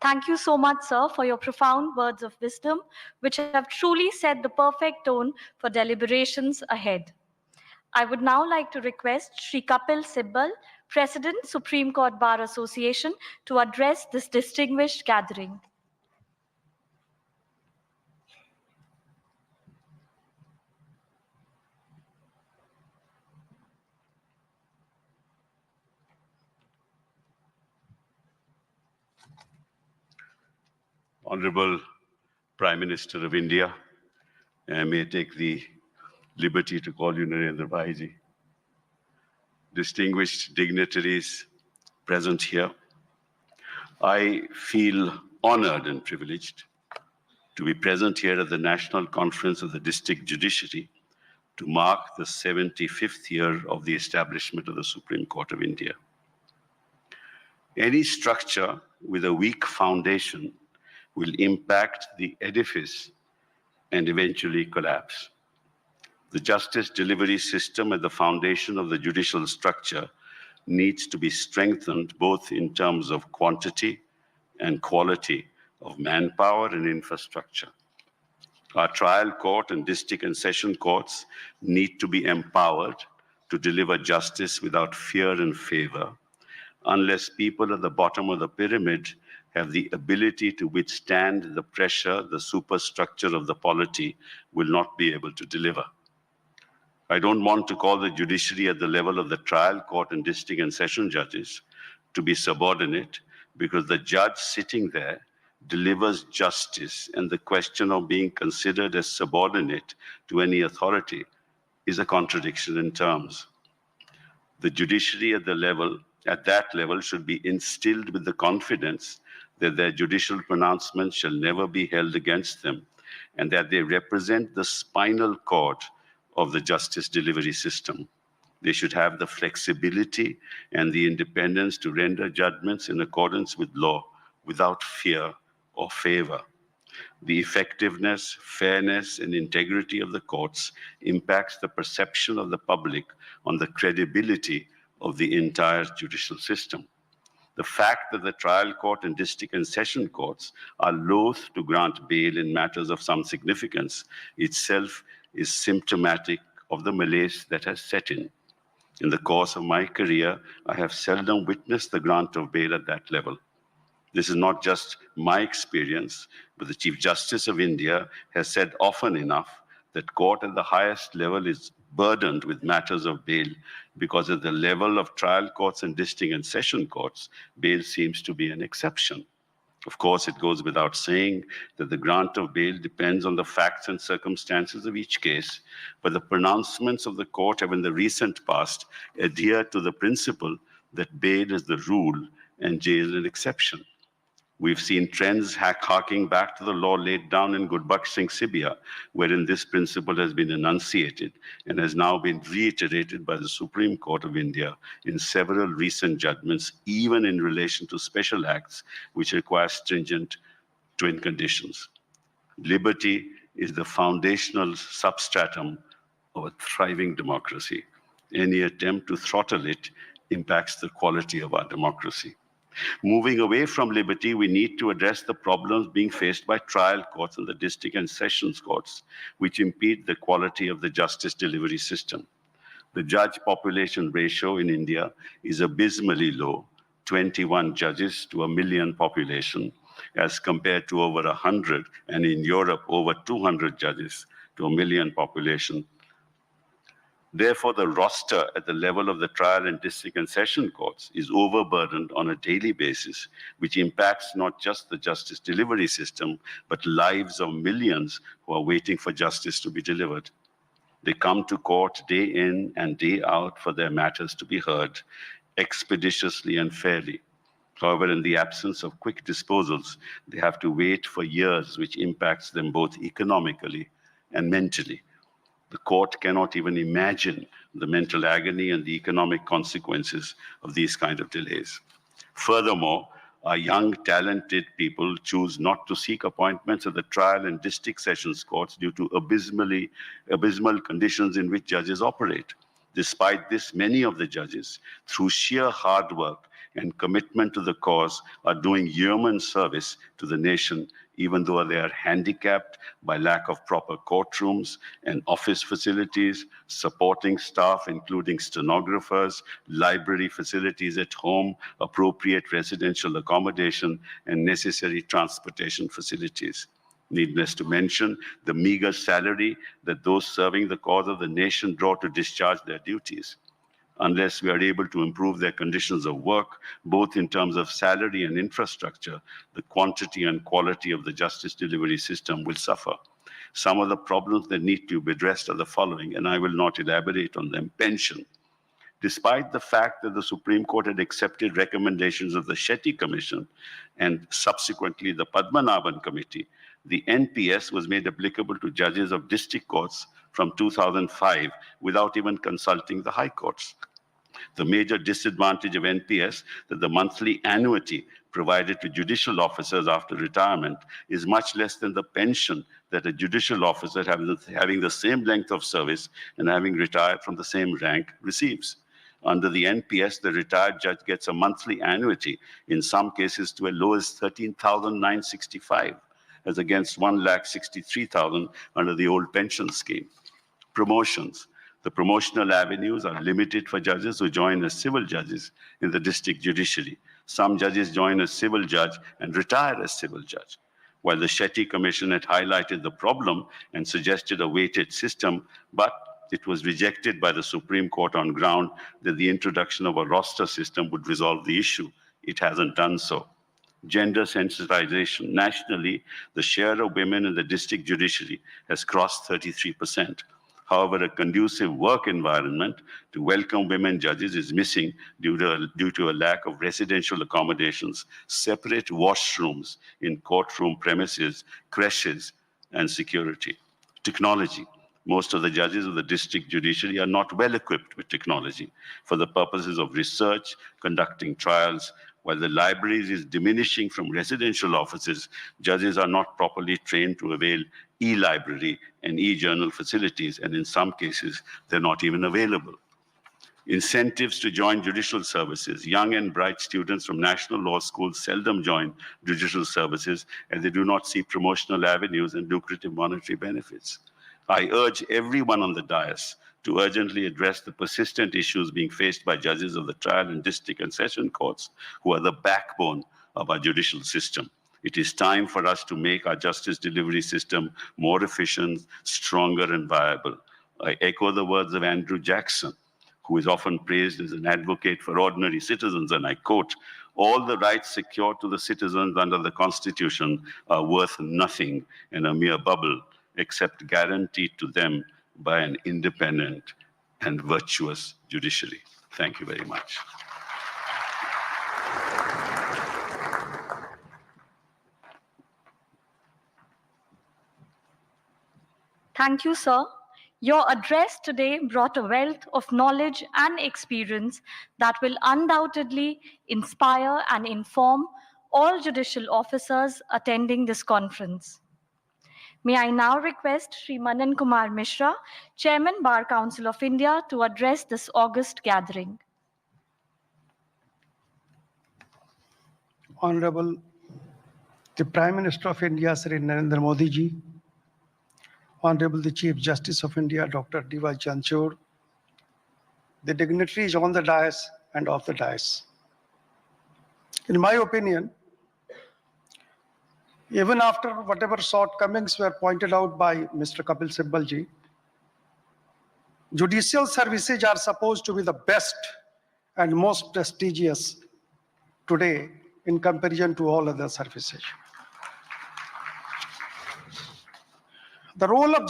Thank you so much, sir, for your profound words of wisdom, which have truly set the perfect tone for deliberations ahead. I would now like to request Shri Kapil Sibal, President, Supreme Court Bar Association, to address this distinguished gathering. Honorable Prime Minister of India, I may take the liberty to call you Narendra Bhaiji. Distinguished dignitaries present here, I feel honored and privileged to be present here at the National Conference of the District Judiciary to mark the 75th year of the establishment of the Supreme Court of India. Any structure with a weak foundation will impact the edifice and eventually collapse. The justice delivery system at the foundation of the judicial structure needs to be strengthened both in terms of quantity and quality of manpower and infrastructure. Our trial court and district and session courts need to be empowered to deliver justice without fear and favor, unless people at the bottom of the pyramid have the ability to withstand the pressure the superstructure of the polity will not be able to deliver. I don't want to call the judiciary at the level of the trial court and district and session judges to be subordinate, because the judge sitting there delivers justice, and the question of being considered as subordinate to any authority is a contradiction in terms. The judiciary at that level should be instilled with the confidence that their judicial pronouncements shall never be held against them, and that they represent the spinal cord of the justice delivery system. They should have the flexibility and the independence to render judgments in accordance with law without fear or favor. The effectiveness, fairness, and integrity of the courts impacts the perception of the public on the credibility of the entire judicial system. The fact that the trial court and district and session courts are loath to grant bail in matters of some significance itself is symptomatic of the malaise that has set in. In the course of my career, I have seldom witnessed the grant of bail at that level. This is not just my experience, but the Chief Justice of India has said often enough that court at the highest level is burdened with matters of bail, because at the level of trial courts and district and session courts, bail seems to be an exception. Of course, it goes without saying that the grant of bail depends on the facts and circumstances of each case, but the pronouncements of the court have in the recent past adhered to the principle that bail is the rule and jail an exception. We've seen trends harking back to the law laid down in Gurbaksh Singh Sibia, wherein this principle has been enunciated and has now been reiterated by the Supreme Court of India in several recent judgments, even in relation to special acts which require stringent twin conditions. Liberty is the foundational substratum of a thriving democracy. Any attempt to throttle it impacts the quality of our democracy. Moving away from liberty, we need to address the problems being faced by trial courts and the district and sessions courts, which impede the quality of the justice delivery system. The judge population ratio in India is abysmally low, 21 judges to a million population, as compared to over 100, and in Europe, over 200 judges to a million population. Therefore, the roster at the level of the trial and district and session courts is overburdened on a daily basis, which impacts not just the justice delivery system, but lives of millions who are waiting for justice to be delivered. They come to court day in and day out for their matters to be heard expeditiously and fairly. However, in the absence of quick disposals, they have to wait for years, which impacts them both economically and mentally. The court cannot even imagine the mental agony and the economic consequences of these kind of delays. Furthermore, our young, talented people choose not to seek appointments at the trial and district sessions courts due to abysmal conditions in which judges operate. Despite this, many of the judges, through sheer hard work, and commitment to the cause are doing yeoman service to the nation, even though they are handicapped by lack of proper courtrooms and office facilities, supporting staff, including stenographers, library facilities at home, appropriate residential accommodation, and necessary transportation facilities. Needless to mention the meager salary that those serving the cause of the nation draw to discharge their duties. Unless we are able to improve their conditions of work, both in terms of salary and infrastructure, the quantity and quality of the justice delivery system will suffer. Some of the problems that need to be addressed are the following, and I will not elaborate on them. Pension. Despite the fact that the Supreme Court had accepted recommendations of the Shetty Commission and subsequently the Padmanabhan Committee, the NPS was made applicable to judges of district courts from 2005 without even consulting the high courts. The major disadvantage of NPS that the monthly annuity provided to judicial officers after retirement is much less than the pension that a judicial officer having the same length of service and having retired from the same rank receives. Under the NPS, the retired judge gets a monthly annuity, in some cases to as low as 13,965, as against 1,63,000 under the old pension scheme. Promotions. The promotional avenues are limited for judges who join as civil judges in the district judiciary. Some judges join as civil judge and retire as civil judge. While the Shetty Commission had highlighted the problem and suggested a weighted system, but it was rejected by the Supreme Court on ground that the introduction of a roster system would resolve the issue. It hasn't done so. Gender sensitization. Nationally, the share of women in the district judiciary has crossed 33%. However, a conducive work environment to welcome women judges is missing due to a lack of residential accommodations, separate washrooms in courtroom premises, creches, and security. Technology. Most of the judges of the district judiciary are not well equipped with technology for the purposes of research, conducting trials. While the libraries is diminishing from residential offices, judges are not properly trained to avail e-library and e-journal facilities, and in some cases, they're not even available. Incentives to join judicial services. Young and bright students from national law schools seldom join judicial services, and they do not see promotional avenues and lucrative monetary benefits. I urge everyone on the dais to urgently address the persistent issues being faced by judges of the trial and district and session courts, who are the backbone of our judicial system. It is time for us to make our justice delivery system more efficient, stronger, and viable. I echo the words of Andrew Jackson, who is often praised as an advocate for ordinary citizens, and I quote, "All the rights secured to the citizens under the Constitution are worth nothing in a mere bubble, except guaranteed to them by an independent and virtuous judiciary." Thank you very much. Thank you, sir. Your address today brought a wealth of knowledge and experience that will undoubtedly inspire and inform all judicial officers attending this conference. May I now request Sri Manan Kumar Mishra, Chairman Bar Council of India, to address this august gathering. Honorable the Prime Minister of India, Sri Narendra Modi ji, Honorable the Chief Justice of India, Dr. CJI Chandrachud, the dignitaries on the dais and off the dais. In my opinion, even after whatever shortcomings were pointed out by Mr. Kapil Sibal ji, judicial services are supposed to be the best and most prestigious today in comparison to all other services. The role of